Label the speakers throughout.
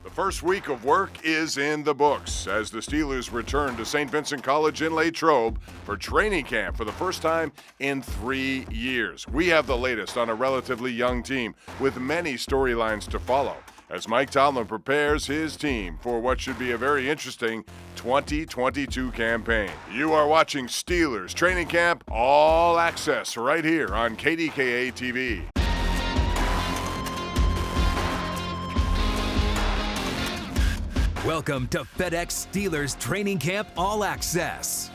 Speaker 1: The first week of work is in the books as the Steelers return to Saint Vincent College in Latrobe for training camp for the first time in 3 years. We have the latest on a relatively young team with many storylines to follow as Mike Tomlin prepares his team for what should be a very interesting 2022 campaign. You are watching Steelers Training Camp All Access right here on KDKA TV.
Speaker 2: Welcome to FedEx Steelers Training Camp All Access.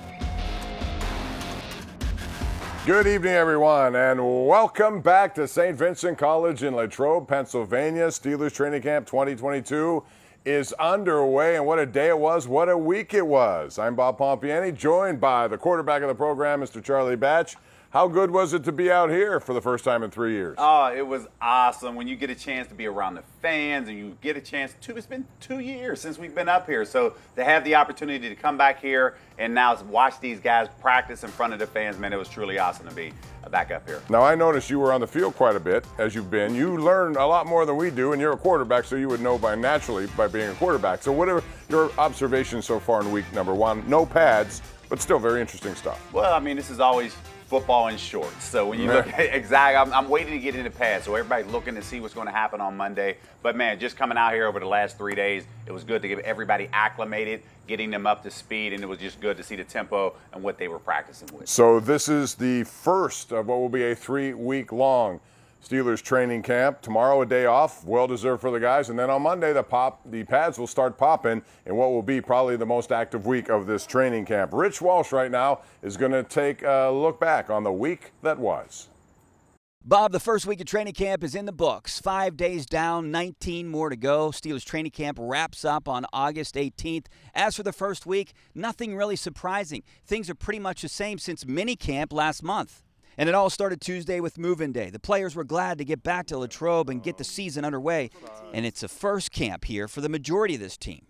Speaker 1: Good evening, everyone, and welcome back to Saint Vincent College in Latrobe, Pennsylvania. Steelers Training Camp 2022 is underway, and what a day it was, what a week it was. I'm Bob Pompeani, joined by the quarterback of the program, Mr. Charlie Batch. How good was it to be out here for the first time in 3 years?
Speaker 3: Oh, it was awesome when you get a chance to be around the fans and you get a chance to. It's been 2 years since we've been up here. So to have the opportunity to come back here and now watch these guys practice in front of the fans, man, it was truly awesome to be back up here.
Speaker 1: Now, I noticed you were on the field quite a bit as you've been. You learn a lot more than we do, and you're a quarterback, so you would know naturally by being a quarterback. So what are your observations so far in week number one? No pads, but still very interesting stuff.
Speaker 3: Well, I mean, this is always football in shorts. So when you look at exactly, I'm waiting to get into pads. So everybody's looking to see what's going to happen on Monday. But man, just coming out here over the last 3 days, it was good to get everybody acclimated, getting them up to speed, and it was just good to see the tempo and what they were practicing with.
Speaker 1: So this is the first of what will be a 3-week-long Steelers training camp. Tomorrow a day off, well-deserved for the guys. And then on Monday, the pads will start popping in what will be probably the most active week of this training camp. Rich Walsh right now is going to take a look back on the week that was.
Speaker 4: Bob, the first week of training camp is in the books. 5 days down, 19 more to go. Steelers training camp wraps up on August 18th. As for the first week, nothing really surprising. Things are pretty much the same since minicamp last month. And it all started Tuesday with move-in day. The players were glad to get back to Latrobe and get the season underway. And it's a first camp here for the majority of this team.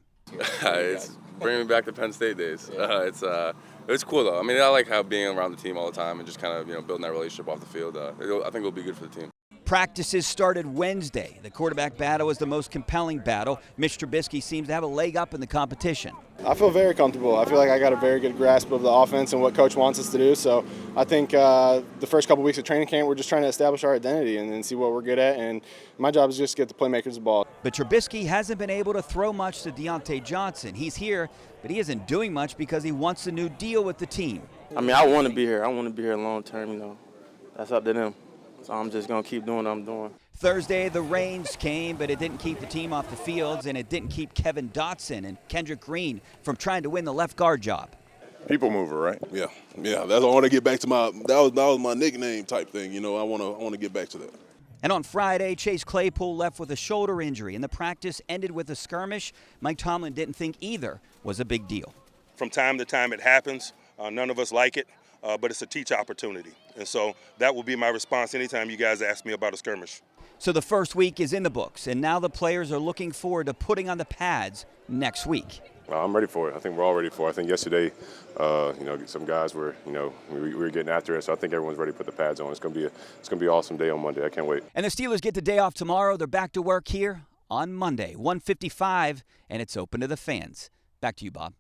Speaker 5: It's bringing me back to Penn State days. It's cool though. I mean, I like how being around the team all the time and just kind of building that relationship off the field. I think it'll be good for the team.
Speaker 4: Practices started Wednesday. The quarterback battle was the most compelling battle. Mitch Trubisky seems to have a leg up in the competition.
Speaker 6: I feel very comfortable. I feel like I got a very good grasp of the offense and what Coach wants us to do. So I think the first couple weeks of training camp, we're just trying to establish our identity and then see what we're good at. And my job is just to get the playmakers the ball.
Speaker 4: But Trubisky hasn't been able to throw much to Deontay Johnson. He's here, but he isn't doing much because he wants a new deal with the team.
Speaker 7: I mean, I want to be here. I want to be here long term, That's up to them. So I'm just going to keep doing what I'm doing.
Speaker 4: Thursday, the rains came, but it didn't keep the team off the fields, and it didn't keep Kevin Dotson and Kendrick Green from trying to win the left guard job.
Speaker 1: People mover, right?
Speaker 8: Yeah. That's I want to get back to that was my nickname type thing. I want to get back to that.
Speaker 4: And on Friday, Chase Claypool left with a shoulder injury, and the practice ended with a skirmish. Mike Tomlin didn't think either was a big deal.
Speaker 9: From time to time, it happens. None of us like it. But it's a teach opportunity. And so that will be my response anytime you guys ask me about a skirmish.
Speaker 4: So the first week is in the books, and now the players are looking forward to putting on the pads next week.
Speaker 10: I'm ready for it. I think we're all ready for it. I think yesterday, some guys were, we were getting after it. So I think everyone's ready to put the pads on. It's going to be an awesome day on Monday. I can't wait.
Speaker 4: And the Steelers get the day off tomorrow. They're back to work here on Monday, 1:55, and it's open to the fans. Back to you, Bob.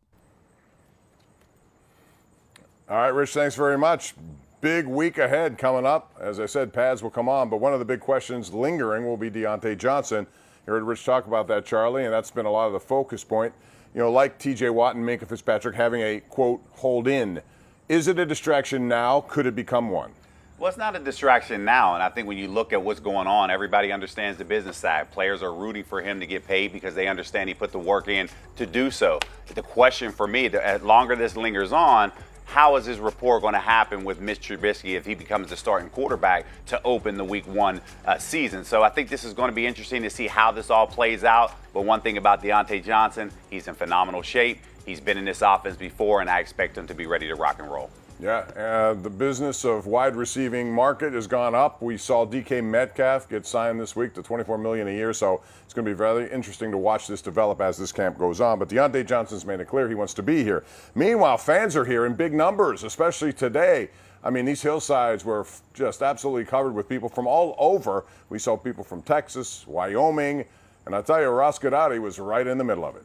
Speaker 1: All right, Rich, thanks very much. Big week ahead coming up. As I said, pads will come on, but one of the big questions lingering will be Deontay Johnson. You heard Rich talk about that, Charlie, and that's been a lot of the focus point. Like T.J. Watt and Minkah Fitzpatrick having a, quote, hold in. Is it a distraction now? Could it become one?
Speaker 3: Well, it's not a distraction now, and I think when you look at what's going on, everybody understands the business side. Players are rooting for him to get paid because they understand he put the work in to do so. The question for me, the longer this lingers on, how is his rapport going to happen with Mitch Trubisky if he becomes the starting quarterback to open the Week 1 season? So I think this is going to be interesting to see how this all plays out. But one thing about Deontay Johnson, he's in phenomenal shape. He's been in this offense before, and I expect him to be ready to rock and roll.
Speaker 1: Yeah, the business of wide receiving market has gone up. We saw DK Metcalf get signed this week to $24 million a year, so it's going to be very interesting to watch this develop as this camp goes on. But Deontay Johnson's made it clear he wants to be here. Meanwhile, fans are here in big numbers, especially today. I mean, these hillsides were just absolutely covered with people from all over. We saw people from Texas, Wyoming, And I tell you, Ross Guidotti was right in the middle of it.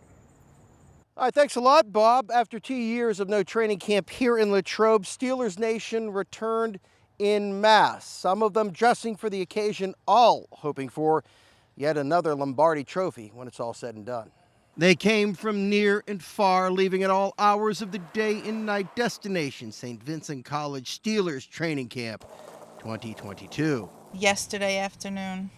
Speaker 11: All right, thanks a lot, Bob. After 2 years of no training camp here in Latrobe, Steelers Nation returned en masse, some of them dressing for the occasion, all hoping for yet another Lombardi trophy when it's all said and done. They came from near and far, leaving at all hours of the day and night destination, Saint Vincent College Steelers Training Camp 2022.
Speaker 12: Yesterday afternoon,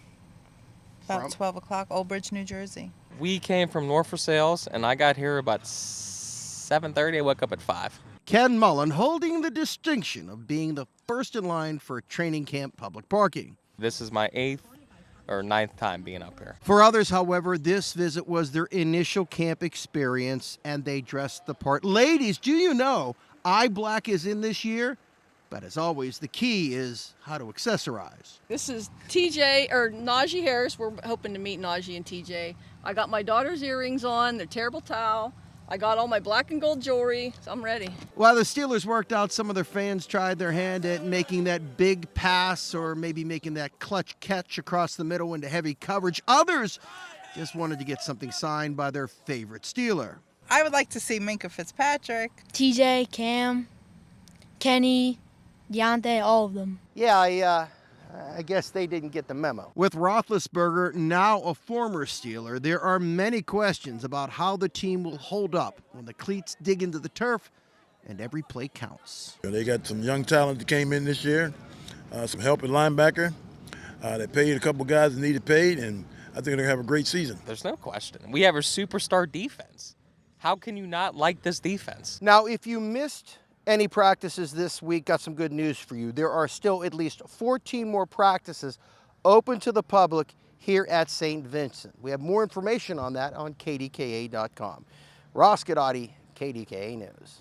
Speaker 12: about 12 o'clock, Old Bridge, New Jersey.
Speaker 13: We came from Norfolk Sales, and I got here about 7:30. I woke up at 5.
Speaker 11: Ken Mullen holding the distinction of being the first in line for training camp public parking.
Speaker 13: This is my 8th or 9th time being up here.
Speaker 11: For others, however, this visit was their initial camp experience, and they dressed the part. Ladies, do you know eye black is in this year? But as always, the key is how to accessorize.
Speaker 14: This is TJ, or Najee Harris. We're hoping to meet Najee and TJ. I got my daughter's earrings on, their terrible towel. I got all my black and gold jewelry, so I'm ready.
Speaker 11: While the Steelers worked out, some of their fans tried their hand at making that big pass or maybe making that clutch catch across the middle into heavy coverage. Others just wanted to get something signed by their favorite Steeler.
Speaker 12: I would like to see Minkah Fitzpatrick.
Speaker 15: TJ, Cam, Kenny, Deontay, all of them.
Speaker 11: Yeah, I guess they didn't get the memo. With Roethlisberger, now a former Steeler, there are many questions about how the team will hold up when the cleats dig into the turf and every play counts.
Speaker 16: They got some young talent that came in this year, some help at linebacker. They paid a couple guys that needed paid, and I think they're going to have a great season.
Speaker 13: There's no question. We have a superstar defense. How can you not like this defense?
Speaker 11: Now, if you missed any practices this week, got some good news for you. There are still at least 14 more practices open to the public here at St. Vincent. We have more information on that on KDKA.com. Ross Guidotti, KDKA News.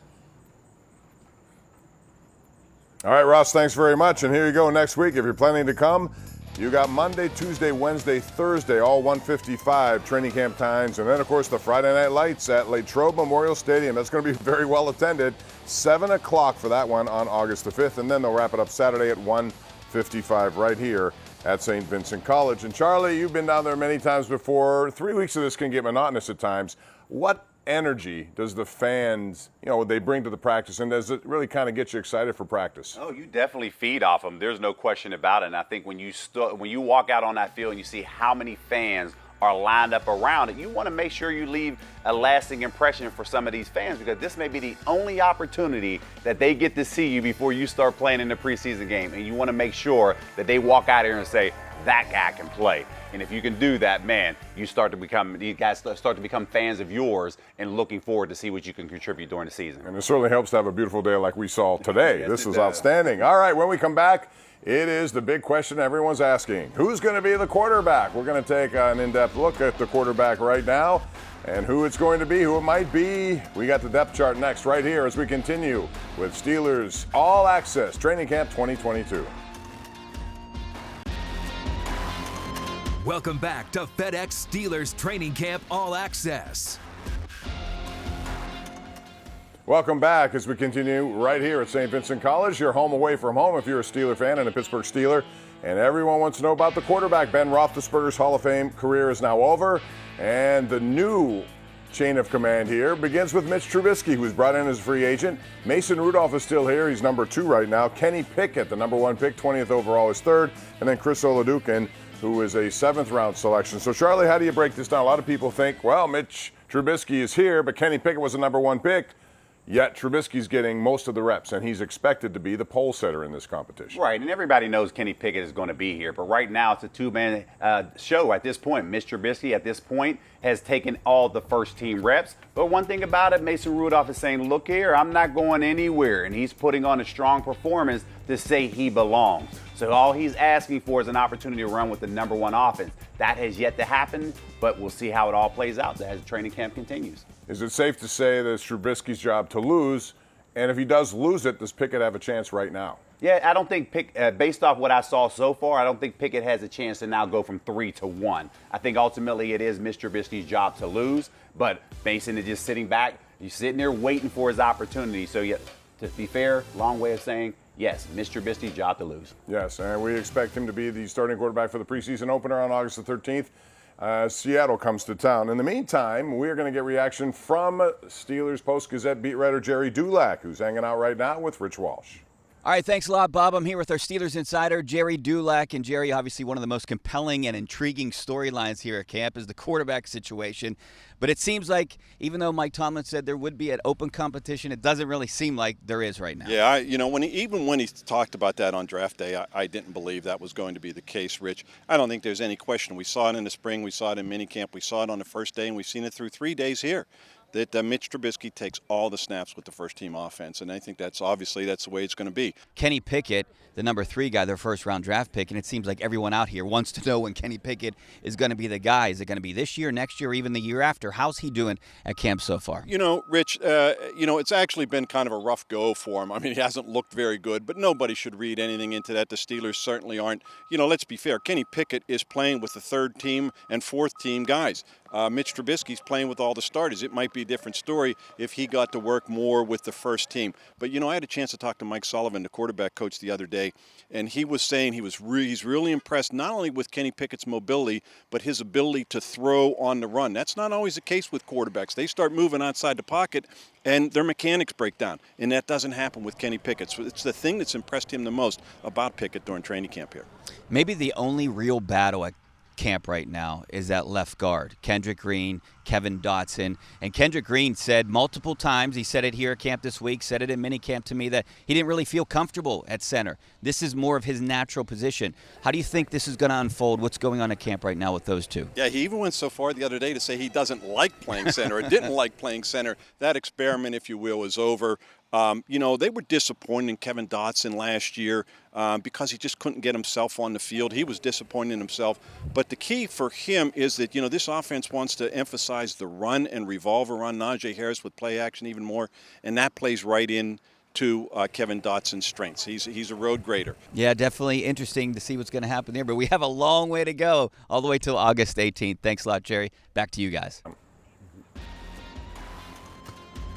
Speaker 1: All right, Ross, thanks very much. And here you go next week. If you're planning to come, you got Monday, Tuesday, Wednesday, Thursday, all 1:55 training camp times. And then, of course, the Friday Night Lights at Latrobe Memorial Stadium. That's going to be very well attended. 7 o'clock for that one on August the 5th. And then they'll wrap it up Saturday at 1:55 right here at Saint Vincent College. And, Charlie, you've been down there many times before. 3 weeks of this can get monotonous at times. What energy does the fans, they bring to the practice, and does it really kind of get you excited for practice?
Speaker 3: Oh, you definitely feed off them. There's no question about it. And I think when you walk out on that field and you see how many fans are lined up around it, you want to make sure you leave a lasting impression for some of these fans, because this may be the only opportunity that they get to see you before you start playing in the preseason game. And you want to make sure that they walk out here and say, that guy can play. And if you can do that, man, these guys start to become fans of yours and looking forward to see what you can contribute during the season.
Speaker 1: And it certainly helps to have a beautiful day like we saw today.
Speaker 3: Yes,
Speaker 1: this was
Speaker 3: does.
Speaker 1: outstanding. All right, when we come back, it is the big question everyone's asking. Who's going to be the quarterback? We're going to take an in-depth look at the quarterback right now and who it's going to be, who it might be. We got the depth chart next right here as we continue with Steelers All Access Training Camp 2022.
Speaker 2: Welcome back to FedEx Steelers Training Camp All Access.
Speaker 1: Welcome back as we continue right here at Saint Vincent College. Your home away from home if you're a Steeler fan and a Pittsburgh Steeler. And everyone wants to know about the quarterback. Ben Roethlisberger's Hall of Fame career is now over. And the new chain of command here begins with Mitch Trubisky, who's brought in as a free agent. Mason Rudolph is still here. He's number 2 right now. Kenny Pickett, the number 1 pick, 20th overall, is 3rd. And then Chris Oladokun, who is a 7th round selection. So, Charlie, how do you break this down? A lot of people think, well, Mitch Trubisky is here, but Kenny Pickett was the number 1 pick. Yet Trubisky's getting most of the reps, and he's expected to be the pole setter in this competition.
Speaker 3: Right, and everybody knows Kenny Pickett is going to be here. But right now, it's a two-man show at this point. Mitch Trubisky, at this point, has taken all the first-team reps. But one thing about it, Mason Rudolph is saying, look here, I'm not going anywhere. And he's putting on a strong performance to say he belongs. So all he's asking for is an opportunity to run with the number 1 offense. That has yet to happen, but we'll see how it all plays out as the training camp continues.
Speaker 1: Is it safe to say that it's Trubisky's job to lose? And if he does lose it, does Pickett have a chance right now?
Speaker 3: Yeah, I don't think based off what I saw so far, I don't think Pickett has a chance to now go from 3 to 1. I think ultimately it is Mr. Trubisky's job to lose, but Mason is just sitting back. He's sitting there waiting for his opportunity. So, yeah, to be fair, long way of saying, yes, Mr. Trubisky's job to lose.
Speaker 1: Yes, and we expect him to be the starting quarterback for the preseason opener on August the 13th Seattle comes to town. In the meantime, we're going to get reaction from Steelers Post-Gazette beat writer Gerry Dulac, who's hanging out right now with Rich Walsh.
Speaker 4: All right, thanks a lot, Bob. I'm here with our Steelers insider, Gerry Dulac. And Gerry, obviously one of the most compelling and intriguing storylines here at camp is the quarterback situation. But it seems like, even though Mike Tomlin said there would be an open competition, it doesn't really seem like there is right now.
Speaker 17: Yeah, even when he talked about that on draft day, I didn't believe that was going to be the case, Rich. I don't think there's any question. We saw it in the spring, we saw it in minicamp, we saw it on the first day, and we've seen it through 3 days here. That Mitch Trubisky takes all the snaps with the first-team offense, and I think that's the way it's going to be.
Speaker 4: Kenny Pickett, the number 3 guy, their first-round draft pick, and it seems like everyone out here wants to know when Kenny Pickett is going to be the guy. Is it going to be this year, next year, or even the year after? How's he doing at camp so far?
Speaker 17: Rich, it's actually been kind of a rough go for him. I mean, he hasn't looked very good, but nobody should read anything into that. The Steelers certainly aren't. Let's be fair. Kenny Pickett is playing with the third-team and fourth-team guys. Mitch Trubisky's playing with all the starters. It might be a different story if he got to work more with the first team. But, I had a chance to talk to Mike Sullivan, the quarterback coach, the other day, and he was saying he's really impressed not only with Kenny Pickett's mobility, but his ability to throw on the run. That's not always the case with quarterbacks. They start moving outside the pocket, and their mechanics break down, and that doesn't happen with Kenny Pickett. So it's the thing that's impressed him the most about Pickett during training camp here.
Speaker 4: Maybe the only real battle at camp right now is at left guard. Kendrick Green, Kevin Dotson. And Kendrick Green said multiple times, he said it here at camp this week, said it in minicamp to me, that he didn't really feel comfortable at center. This is more of his natural position. How do you think this is going to unfold? What's going on at camp right now with those two?
Speaker 17: Yeah, he even went so far the other day to say he doesn't like playing center or didn't like playing center. That experiment, if you will, is over. They were disappointed in Kevin Dotson last year because he just couldn't get himself on the field. He was disappointed in himself. But the key for him is that, this offense wants to emphasize the run and revolve around Najee Harris with play action even more, and that plays right in to Kevin Dotson's strengths. He's a road grader.
Speaker 4: Yeah, definitely interesting to see what's going to happen there. But we have a long way to go, all the way till August 18th. Thanks a lot, Gerry. Back to you guys.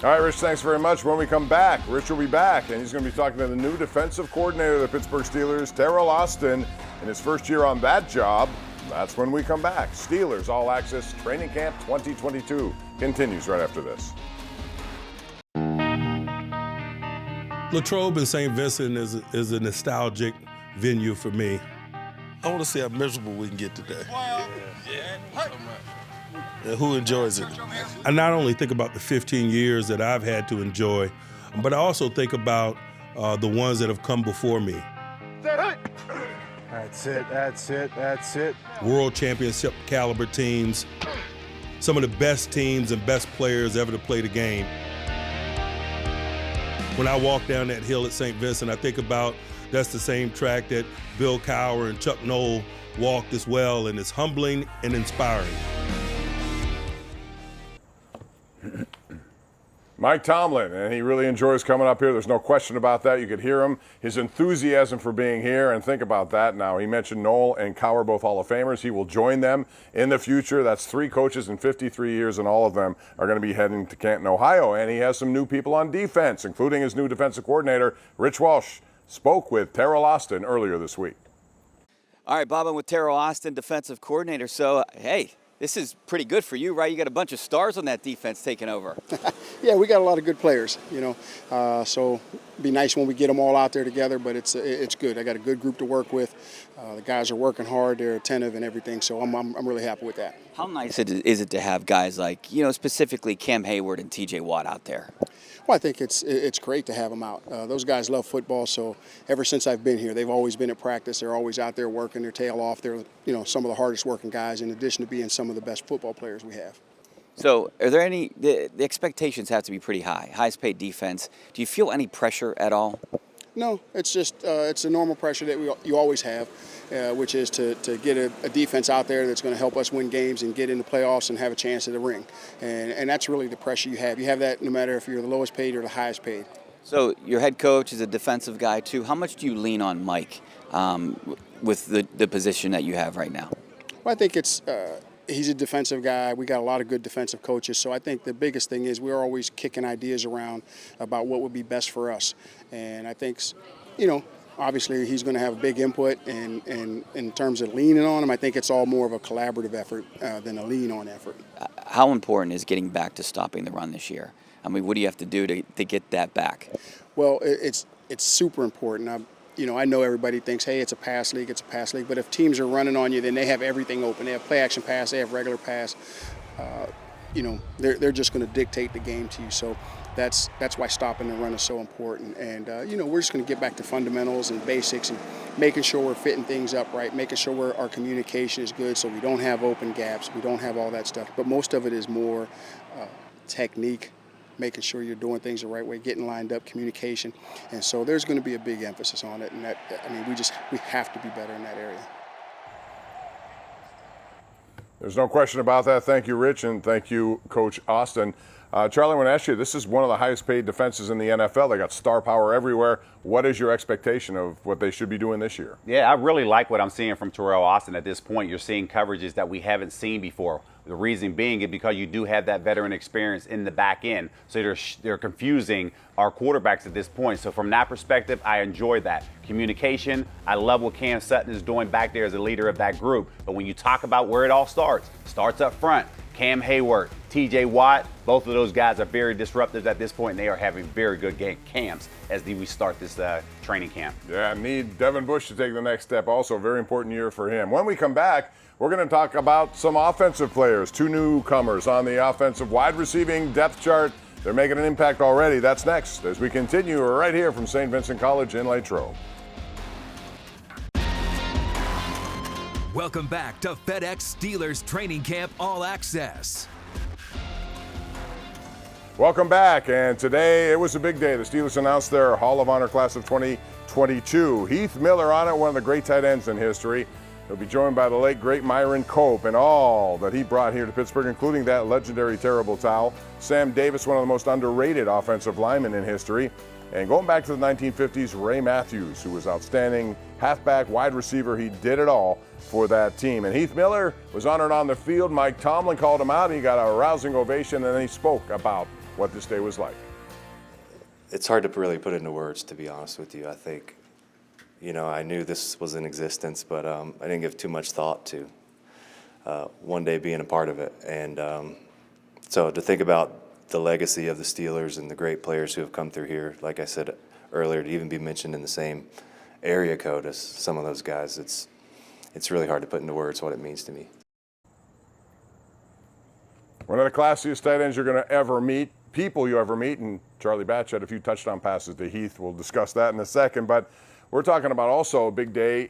Speaker 1: All right, Rich, thanks very much. When we come back, Rich will be back, and he's going to be talking to the new defensive coordinator of the Pittsburgh Steelers, Teryl Austin, in his first year on that job. That's when we come back. Steelers All Access Training Camp 2022 continues right after this.
Speaker 18: Latrobe and Saint Vincent is a nostalgic venue for me.
Speaker 16: I want to see how miserable we can get today. Who enjoys it?
Speaker 18: I not only think about the 15 years that I've had to enjoy, but I also think about the ones that have come before me.
Speaker 19: That's it.
Speaker 18: World championship caliber teams, some of the best teams and best players ever to play the game. When I walk down that hill at St. Vincent, I think about that's the same track that Bill Cowher and Chuck Noll walked as well, and it's humbling and inspiring.
Speaker 1: Mike Tomlin, and he really enjoys coming up here. There's no question about that. You could hear him, his enthusiasm for being here, and think about that now. He mentioned Noll and Cowher, both Hall of Famers. He will join them in the future. That's 3 coaches in 53 years, and all of them are going to be heading to Canton, Ohio. And he has some new people on defense, including his new defensive coordinator. Rich Walsh spoke with Teryl Austin earlier this week.
Speaker 4: All right, Bob, I'm with Teryl Austin, defensive coordinator. So, hey, this is pretty good for you, right? You got a bunch of stars on that defense taking over.
Speaker 20: Yeah, we got a lot of good players, so it'd be nice when we get them all out there together, but it's good. I got a good group to work with. The guys are working hard, they're attentive and everything, so I'm really happy with that.
Speaker 4: How nice is it to have guys like, specifically Cam Hayward and TJ Watt out there?
Speaker 20: Well, I think it's great to have them out. Those guys love football, so ever since I've been here, they've always been at practice. They're always out there working their tail off. They're some of the hardest working guys, in addition to being some of the best football players we have.
Speaker 4: So are there the expectations have to be pretty high, highest paid defense. Do you feel any pressure at all?
Speaker 20: No, it's just it's a normal pressure that you always have, which is to get a defense out there that's going to help us win games and get in the playoffs and have a chance at the ring. And that's really the pressure you have. You have that no matter if you're the lowest paid or the highest paid.
Speaker 4: So your head coach is a defensive guy too. How much do you lean on Mike with the position that you have right now?
Speaker 20: Well, I think he's a defensive guy. We got a lot of good defensive coaches. So I think the biggest thing is we're always kicking ideas around about what would be best for us. And I think, obviously he's going to have a big input, and in terms of leaning on him, I think it's all more of a collaborative effort than a lean-on effort.
Speaker 4: How important is getting back to stopping the run this year? I mean, what do you have to do to get that back?
Speaker 20: Well, it's super important. I know everybody thinks, hey, it's a pass league, but if teams are running on you, then they have everything open. They have play-action pass, they have regular pass. They're just going to dictate the game to you. So that's why stopping the run is so important. And, we're just going to get back to fundamentals and basics and making sure we're fitting things up right, making sure our communication is good so we don't have open gaps, we don't have all that stuff. But most of it is more technique, making sure you're doing things the right way, getting lined up, communication. And so there's going to be a big emphasis on it. And we have to be better in that area.
Speaker 1: There's no question about that. Thank you, Rich, and thank you, Coach Austin. Charlie, I want to ask you, this is one of the highest paid defenses in the NFL. They got star power everywhere. What is your expectation of what they should be doing this year?
Speaker 3: Yeah, I really like what I'm seeing from Teryl Austin at this point. You're seeing coverages that we haven't seen before. The reason being is because you do have that veteran experience in the back end. So they're confusing our quarterbacks at this point. So from that perspective, I enjoy that. Communication, I love what Cam Sutton is doing back there as a leader of that group. But when you talk about where it all starts up front. Cam Hayward, TJ Watt, both of those guys are very disruptive at this point, and they are having very good camps as we start this training camp.
Speaker 1: Yeah, need Devin Bush to take the next step. Also, a very important year for him. When we come back, we're going to talk about some offensive players, two newcomers on the offensive wide receiving depth chart. They're making an impact already. That's next as we continue right here from Saint Vincent College in Latrobe.
Speaker 2: Welcome back to FedEx Steelers Training Camp All Access.
Speaker 1: Welcome back, and today it was a big day. The Steelers announced their Hall of Honor class of 2022. Heath Miller on it, one of the great tight ends in history. He'll be joined by the late, great Myron Cope and all that he brought here to Pittsburgh, including that legendary terrible towel. Sam Davis, one of the most underrated offensive linemen in history. And going back to the 1950s, Ray Matthews, who was outstanding halfback, wide receiver. He did it all for that team. And Heath Miller was honored on the field. Mike Tomlin called him out. He got a rousing ovation, and then he spoke about what this day was like.
Speaker 21: It's hard to really put into words, to be honest with you. I think, I knew this was in existence, but I didn't give too much thought to one day being a part of it. And so to think about the legacy of the Steelers and the great players who have come through here, like I said earlier, to even be mentioned in the same area code as some of those guys, it's really hard to put into words what it means to me.
Speaker 1: One of the classiest tight ends you're going to ever meet, people you ever meet, and Charlie Batch had a few touchdown passes to Heath. We'll discuss that in a second, but we're talking about also a big day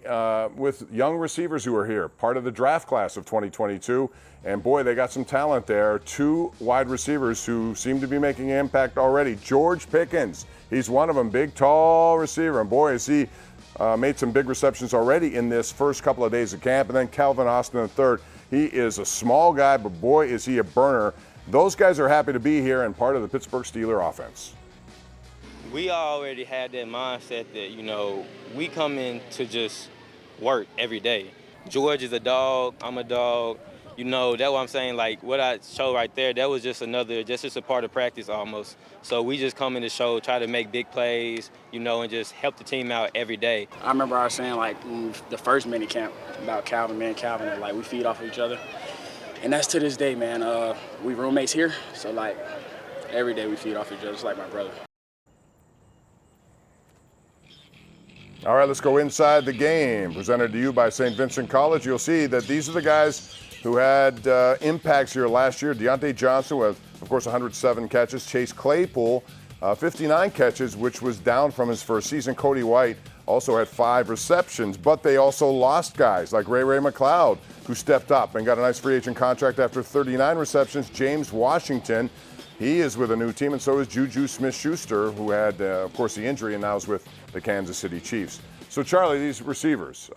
Speaker 1: with young receivers who are here, part of the draft class of 2022. And boy, they got some talent there. Two wide receivers who seem to be making an impact already. George Pickens, he's one of them, big, tall receiver. And boy, has he made some big receptions already in this first couple of days of camp. And then Calvin Austin III, he is a small guy, but boy, is he a burner. Those guys are happy to be here and part of the Pittsburgh Steelers offense.
Speaker 22: We already had that mindset that, we come in to just work every day. George is a dog, I'm a dog. That's what I'm saying. Like what I showed right there, that was just just a part of practice almost. So we just come in the show, try to make big plays, and just help the team out every day.
Speaker 23: I remember I was saying the first mini camp about Calvin, and we feed off of each other. And that's to this day, man. We roommates here, so every day we feed off each other, just like my brother.
Speaker 1: All right, let's go inside the game. Presented to you by Saint Vincent College. You'll see that these are the guys who had impacts here last year. Deontay Johnson with, of course, 107 catches. Chase Claypool, 59 catches, which was down from his first season. Cody White also had 5 receptions, but they also lost guys like Ray McLeod, who stepped up and got a nice free agent contract after 39 receptions. James Washington, he is with a new team, and so is Juju Smith-Schuster, who had, of course, the injury and now is with the Kansas City Chiefs. So, Charlie, these receivers,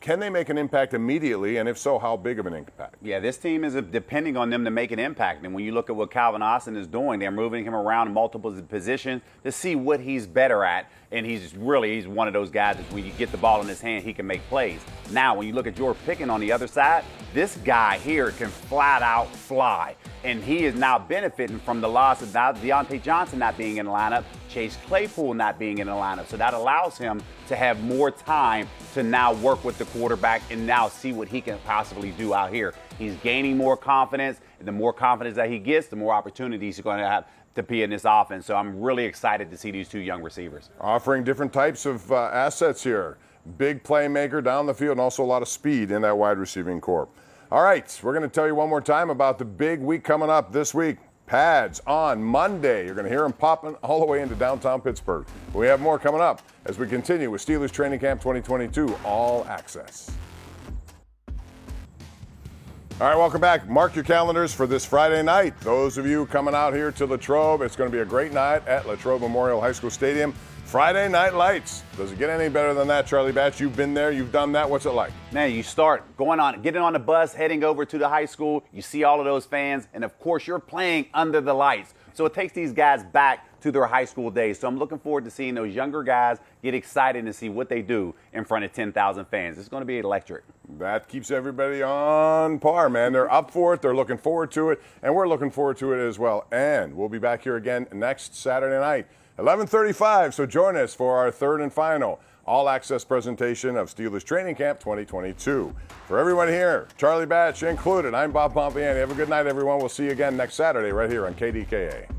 Speaker 1: can they make an impact immediately, and if so, how big of an impact?
Speaker 3: Yeah, this team is depending on them to make an impact. And when you look at what Calvin Austin is doing, they're moving him around in multiple positions to see what he's better at. And he's one of those guys that when you get the ball in his hand, he can make plays. Now, when you look at George Pickens on the other side, this guy here can flat out fly. And he is now benefiting from the loss of Deontay Johnson not being in the lineup. Chase Claypool not being in the lineup. So that allows him to have more time to now work with the quarterback and now see what he can possibly do out here. He's gaining more confidence, and the more confidence that he gets, the more opportunities he's going to have to be in this offense. So I'm really excited to see these two young receivers.
Speaker 1: Offering different types of assets here. Big playmaker down the field and also a lot of speed in that wide receiving corps. All right, we're going to tell you one more time about the big week coming up this week. Pads on Monday. You're going to hear them popping all the way into downtown Pittsburgh. We have more coming up as we continue with Steelers Training Camp 2022 All Access. All right, welcome back. Mark your calendars for this Friday night. Those of you coming out here to Latrobe, it's going to be a great night at Latrobe Memorial High School Stadium. Friday Night Lights. Does it get any better than that, Charlie Batch? You've been there. You've done that. What's it like?
Speaker 3: Man, you start getting on the bus, heading over to the high school. You see all of those fans, and of course, you're playing under the lights. So it takes these guys back to their high school days. So I'm looking forward to seeing those younger guys get excited and see what they do in front of 10,000 fans. It's going to be electric.
Speaker 1: That keeps everybody on par, man. They're up for it. They're looking forward to it, and we're looking forward to it as well. And we'll be back here again next Saturday night, 11:35. So join us for our third and final all-access presentation of Steelers Training Camp 2022. For everyone here, Charlie Batch included, I'm Bob Pompeani. Have a good night, everyone. We'll see you again next Saturday right here on KDKA.